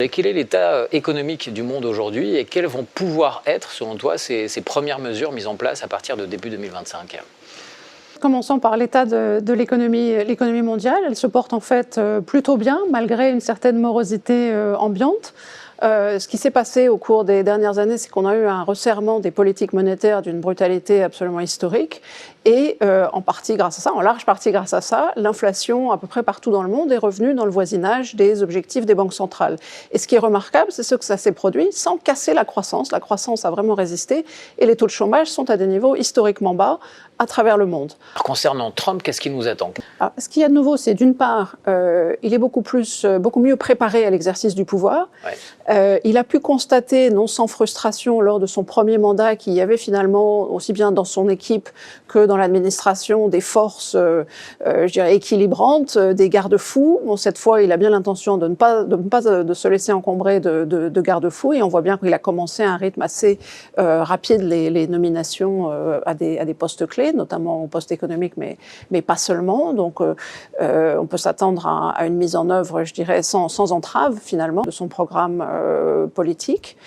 Et quel est l'état économique du monde aujourd'hui et quelles vont pouvoir être, selon toi, ces premières mesures mises en place à partir de début 2025 ? Commençons par l'état de l'économie mondiale. Elle se porte en fait plutôt bien, malgré une certaine morosité ambiante. Ce qui s'est passé au cours des dernières années, c'est qu'on a eu un resserrement des politiques monétaires d'une brutalité absolument historique. Et en partie grâce à ça, en large partie grâce à ça, l'inflation à peu près partout dans le monde est revenue dans le voisinage des objectifs des banques centrales. Et ce qui est remarquable, c'est que ça s'est produit sans casser la croissance. La croissance a vraiment résisté et les taux de chômage sont à des niveaux historiquement bas à travers le monde. Alors, concernant Trump, qu'est-ce qui nous attend ? Alors, ce qu'il y a de nouveau, c'est d'une part, il est beaucoup mieux préparé à l'exercice du pouvoir. Ouais. Il a pu constater, non sans frustration, lors de son premier mandat, qu'il y avait finalement, aussi bien dans son équipe que dans l'administration, des forces, je dirais, équilibrantes, des garde-fous. Bon, cette fois, il a bien l'intention de ne pas se laisser encombrer de garde-fous, et on voit bien qu'il a commencé à un rythme assez rapide les nominations à des postes clés, notamment au poste économique, mais pas seulement. Donc, on peut s'attendre à une mise en œuvre, je dirais, sans entrave, finalement, de son programme politique.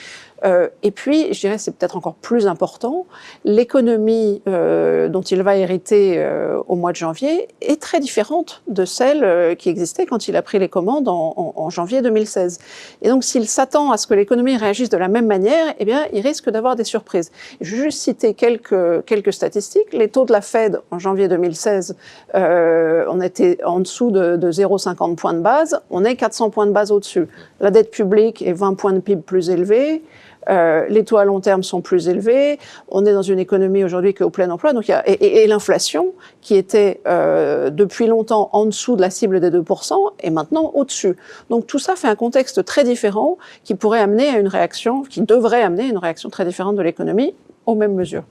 Et puis, je dirais, c'est peut-être encore plus important, l'économie dont il va hériter au mois de janvier est très différente de celle qui existait quand il a pris les commandes en janvier 2016. Et donc, s'il s'attend à ce que l'économie réagisse de la même manière, eh bien, il risque d'avoir des surprises. Et je vais juste citer quelques statistiques. Les taux de la Fed en janvier 2016, on était en dessous de 0,50 points de base, on est 400 points de base au-dessus. La dette publique est 20 points de PIB plus élevée. Les taux à long terme sont plus élevés, on est dans une économie aujourd'hui qui est au plein emploi, donc et l'inflation qui était depuis longtemps en dessous de la cible des 2% est maintenant au-dessus. Donc tout ça fait un contexte très différent qui pourrait amener à une réaction, qui devrait amener à une réaction très différente de l'économie aux mêmes mesures.